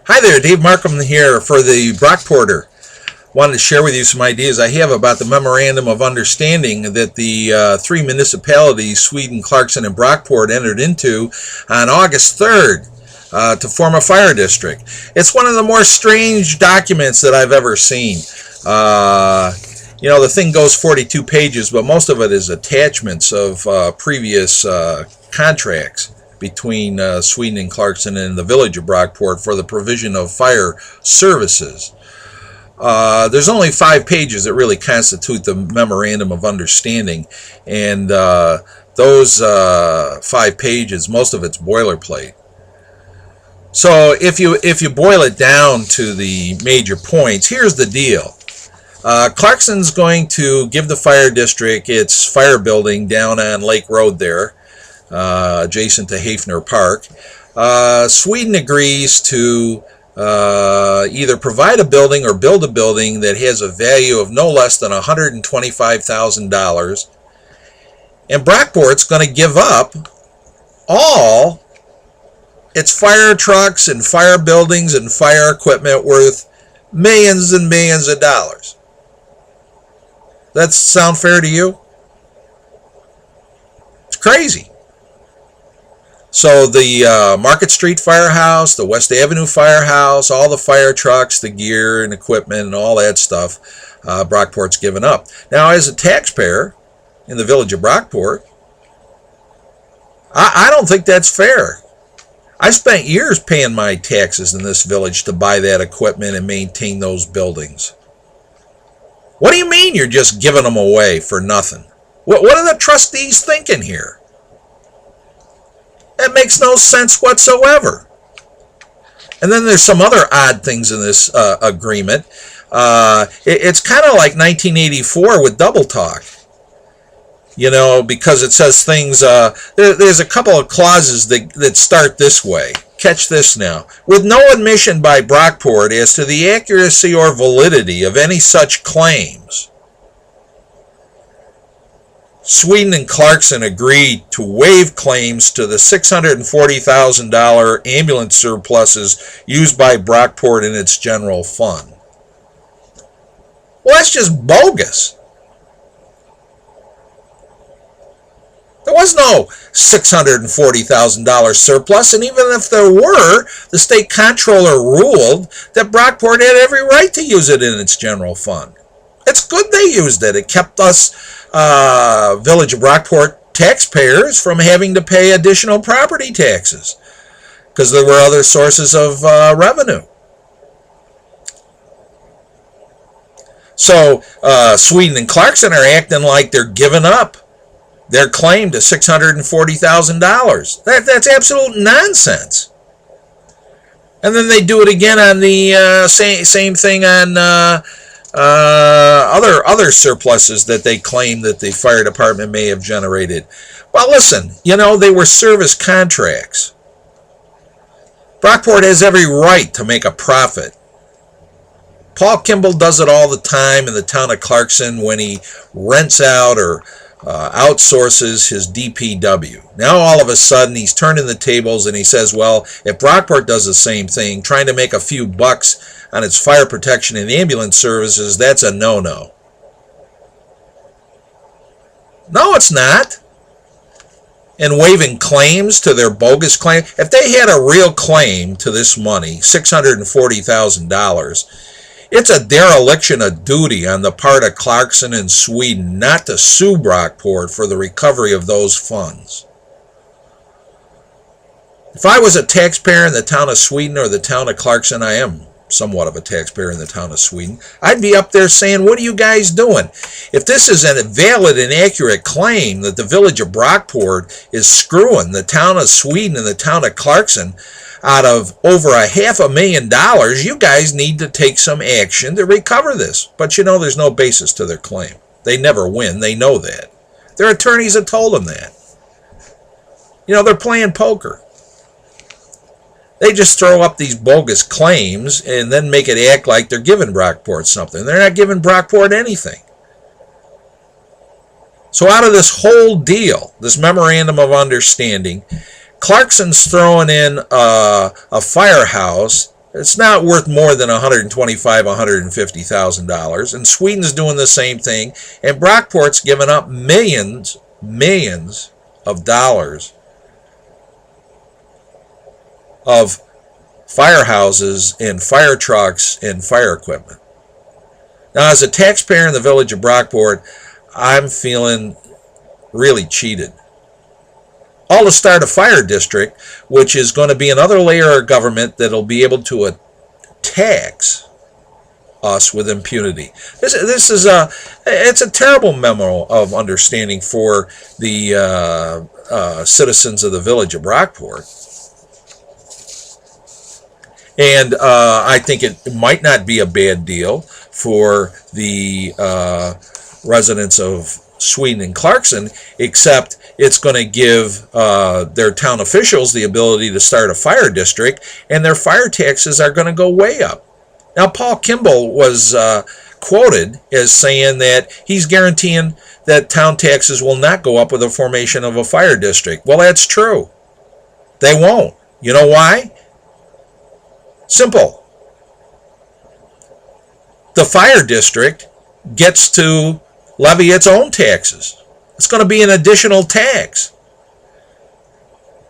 Hi there, Dave Markham here for the Brockporter. Wanted to share with you some ideas I have about the memorandum of understanding that the three municipalities, Sweden, Clarkson, and Brockport, entered into on August 3rd to form a fire district. It's one of the more strange documents that I've ever seen. The thing goes 42 pages, but most of it is attachments of previous contracts between Sweden and Clarkson and the Village of Brockport for the provision of fire services. There's only 5 pages that really constitute the memorandum of understanding, and those 5 pages, most of it's boilerplate. So if you boil it down to the major points, here's the deal. Clarkson's going to give the fire district its fire building down on Lake Road there, adjacent to Hafner Park. Sweden agrees to either provide a building or build a building that has a value of no less than $125,000. And Brockport's going to give up all its fire trucks and fire buildings and fire equipment worth millions and millions of dollars. That sound fair to you? It's crazy. So the Market Street Firehouse, the West Avenue Firehouse, all the fire trucks, the gear and equipment and all that stuff, Brockport's given up. Now, as a taxpayer in the Village of Brockport, I don't think that's fair. I spent years paying my taxes in this village to buy that equipment and maintain those buildings. What do you mean you're just giving them away for nothing? What are the trustees thinking here? That makes no sense whatsoever. And then there's some other odd things in this agreement. It's kind of like 1984 with double talk. Because it says things, there's a couple of clauses that start this way. Catch this now. With no admission by Brockport as to the accuracy or validity of any such claims, Sweden and Clarkson agreed to waive claims to the $640,000 ambulance surpluses used by Brockport in its general fund. Well, that's just bogus. There was no $640,000 surplus, and even if there were, the state comptroller ruled that Brockport had every right to use it in its general fund. It's good they used it. It kept us Village of Brockport taxpayers from having to pay additional property taxes because there were other sources of revenue. So Sweden and Clarkson are acting like they're giving up their claim to $640,000. That's absolute nonsense. And then they do it again on the same thing on other surpluses that they claim that the fire department may have generated. Well, listen, they were service contracts. Brockport has every right to make a profit. Paul Kimball does it all the time in the town of Clarkson when he rents out or outsources his DPW. Now all of a sudden he's turning the tables and he says, well, if Brockport does the same thing, trying to make a few bucks on its fire protection and ambulance services, that's a no-no. No, it's not. And waiving claims to their bogus claim. If they had a real claim to this money, $640,000, it's a dereliction of duty on the part of Clarkson and Sweden not to sue Brockport for the recovery of those funds. If I was a taxpayer in the town of Sweden or the town of Clarkson, I am somewhat of a taxpayer in the town of Sweden, I'd be up there saying, what are you guys doing? If this is a valid and accurate claim that the Village of Brockport is screwing the town of Sweden and the town of Clarkson out of over $500,000, you guys need to take some action to recover this. But there's no basis to their claim. They never win. They know that. Their attorneys have told them that. They're playing poker. They just throw up these bogus claims and then make it act like they're giving Brockport something. They're not giving Brockport anything. So out of this whole deal, this memorandum of understanding, Clarkson's throwing in a firehouse It's not worth more than $125,000, $150,000. And Sweden's doing the same thing. And Brockport's given up millions of dollars of firehouses and fire trucks and fire equipment. Now, as a taxpayer in the village of Brockport, I'm feeling really cheated. All to start a fire district, which is going to be another layer of government that'll be able to tax us with impunity. This is it's a terrible memo of understanding for the citizens of the village of Brockport. And I think it might not be a bad deal for the residents of Sweden and Clarkson, except it's going to give their town officials the ability to start a fire district, and their fire taxes are going to go way up. Now, Paul Kimball was quoted as saying that he's guaranteeing that town taxes will not go up with the formation of a fire district. Well, that's true. They won't. You know why? Simple. The fire district gets to levy its own taxes. It's going to be an additional tax.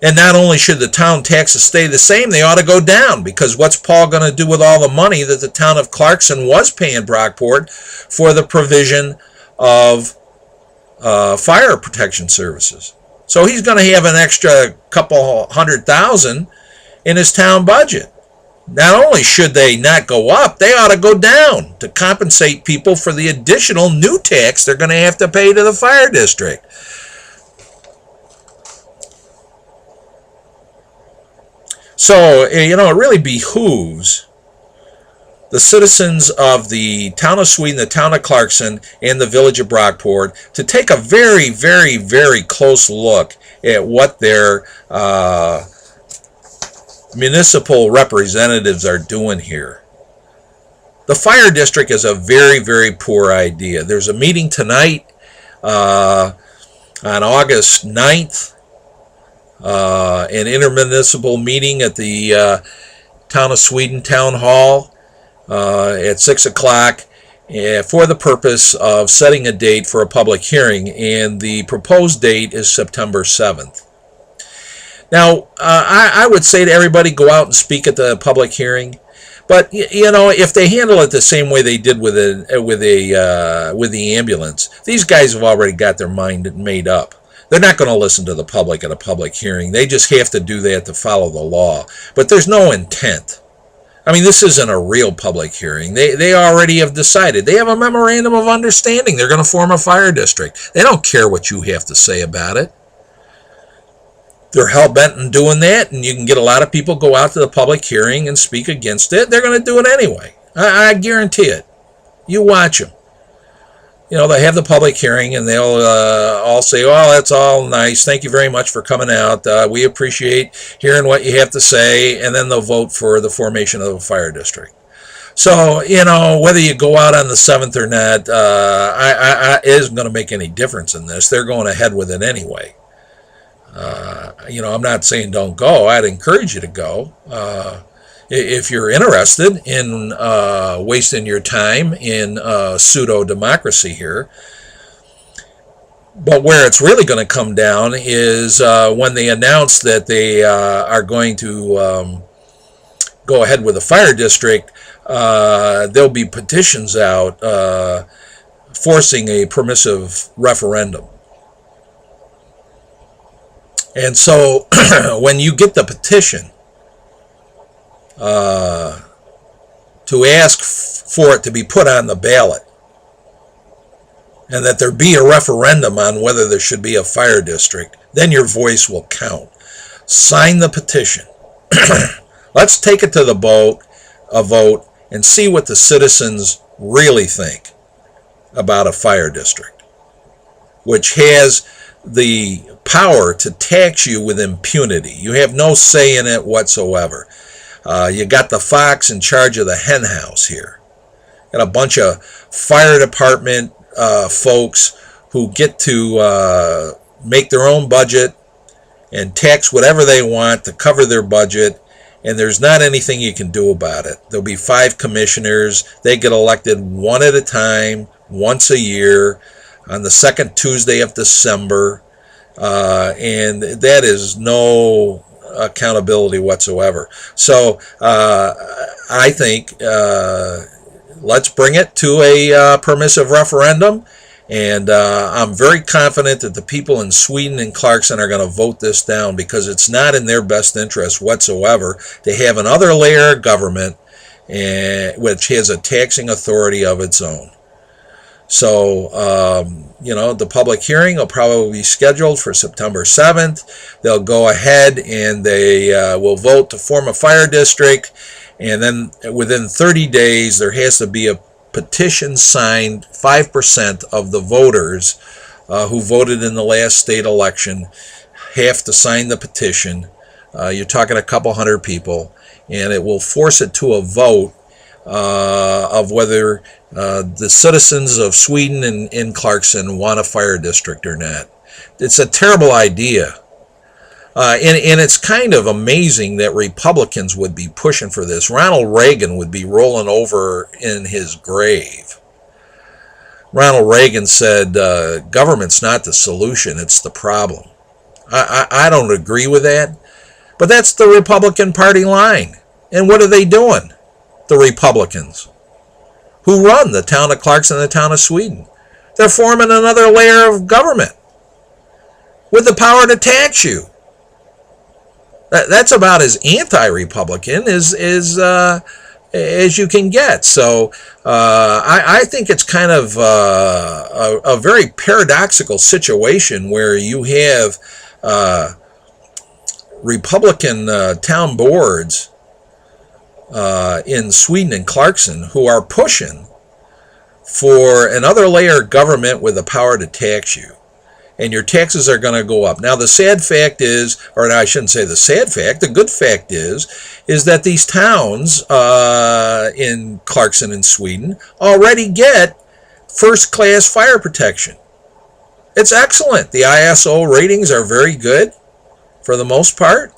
And not only should the town taxes stay the same, they ought to go down, because what's Paul going to do with all the money that the town of Clarkson was paying Brockport for the provision of fire protection services? So he's going to have an extra couple $100,000 in his town budget. Not only should they not go up, they ought to go down to compensate people for the additional new tax they're going to have to pay to the fire district. So, it really behooves the citizens of the town of Sweden, the town of Clarkson, and the village of Brockport to take a very, very, very close look at what their municipal representatives are doing here. The fire district is a very, very poor idea. There's a meeting tonight on August 9th, an intermunicipal meeting at the Town of Sweden Town Hall at 6 o'clock for the purpose of setting a date for a public hearing, and the proposed date is September 7th. Now, I would say to everybody, go out and speak at the public hearing. But if they handle it the same way they did with the ambulance, these guys have already got their mind made up. They're not going to listen to the public at a public hearing. They just have to do that to follow the law. But there's no intent. I mean, this isn't a real public hearing. They already have decided. They have a memorandum of understanding. They're going to form a fire district. They don't care what you have to say about it. They're hell-bent on doing that, and you can get a lot of people go out to the public hearing and speak against it. They're going to do it anyway. I guarantee it. You watch them. They'll have the public hearing, and they'll all say, oh, that's all nice. Thank you very much for coming out. We appreciate hearing what you have to say, and then they'll vote for the formation of a fire district. So, whether you go out on the 7th or not, it isn't going to make any difference in this. They're going ahead with it anyway. I'm not saying don't go. I'd encourage you to go. If you're interested in wasting your time in pseudo-democracy here. But where it's really going to come down is when they announce that they are going to go ahead with a fire district, there'll be petitions out forcing a permissive referendum. And so when you get the petition to ask for it to be put on the ballot and that there be a referendum on whether there should be a fire district, then your voice will count. Sign the petition. Let's take it to the vote and see what the citizens really think about a fire district, which has the power to tax you with impunity. You have no say in it whatsoever. You got the fox in charge of the hen house here. Got a bunch of fire department folks who get to make their own budget and tax whatever they want to cover their budget, and there's not anything you can do about it. There'll be 5 commissioners. They get elected one at a time, once a year, on the second Tuesday of December, and that is no accountability whatsoever. So I think let's bring it to a permissive referendum, and I'm very confident that the people in Sweden and Clarkson are going to vote this down, because it's not in their best interest whatsoever to have another layer of government which has a taxing authority of its own. So, the public hearing will probably be scheduled for September 7th. They'll go ahead and they will vote to form a fire district. And then within 30 days, there has to be a petition signed. 5% of the voters who voted in the last state election have to sign the petition. You're talking a couple hundred people. And it will force it to a vote of whether the citizens of Sweden and Clarkson want a fire district or not. It's a terrible idea. And it's kind of amazing that Republicans would be pushing for this. Ronald Reagan would be rolling over in his grave. Ronald Reagan said, government's not the solution, it's the problem. I don't agree with that, but that's the Republican Party line. And what are they doing? The Republicans who run the town of Clarkson and the town of Sweden. They're forming another layer of government with the power to tax you. That's about as anti-Republican as you can get. So I think it's kind of a very paradoxical situation where you have Republican town boards in Sweden and Clarkson who are pushing for another layer of government with the power to tax you. And your taxes are going to go up. Now, the sad fact is, or I shouldn't say the sad fact, the good fact is that these towns in Clarkson and Sweden already get first-class fire protection. It's excellent. The ISO ratings are very good for the most part.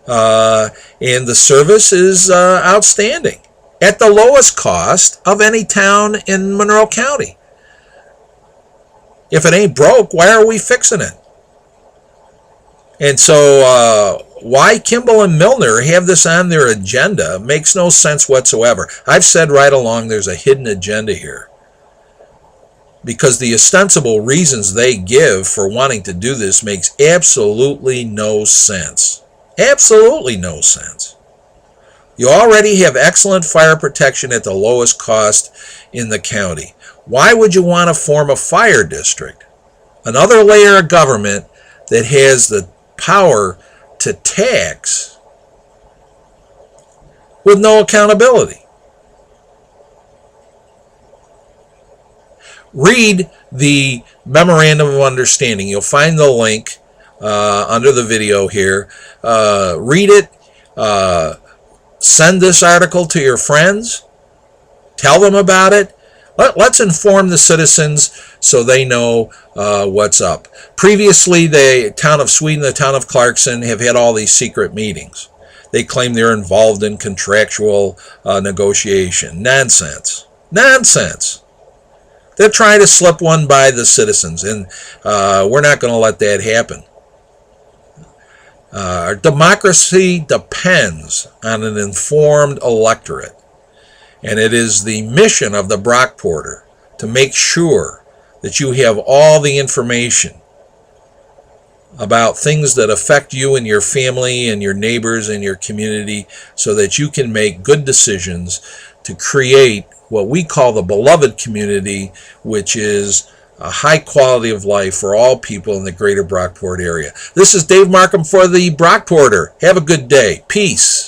And the service is outstanding at the lowest cost of any town in Monroe County. If it ain't broke, why are we fixing it? And so why Kimball and Milner have this on their agenda makes no sense whatsoever. I've said right along there's a hidden agenda here, because the ostensible reasons they give for wanting to do this makes absolutely no sense. Absolutely no sense. You already have excellent fire protection at the lowest cost in the county. Why would you want to form a fire district? Another layer of government that has the power to tax with no accountability. Read the Memorandum of Understanding. You'll find the link under the video here. Read it. Send this article to your friends. Tell them about it. Let's inform the citizens so they know what's up. Previously, the town of Sweden, the town of Clarkson have had all these secret meetings. They claim they're involved in contractual negotiation. Nonsense. Nonsense. They're trying to slip one by the citizens, and we're not going to let that happen. Our democracy depends on an informed electorate. And it is the mission of the Brockporter to make sure that you have all the information about things that affect you and your family and your neighbors and your community, so that you can make good decisions to create what we call the beloved community, which is a high quality of life for all people in the greater Brockport area. This is Dave Markham for the Brockporter. Have a good day. Peace.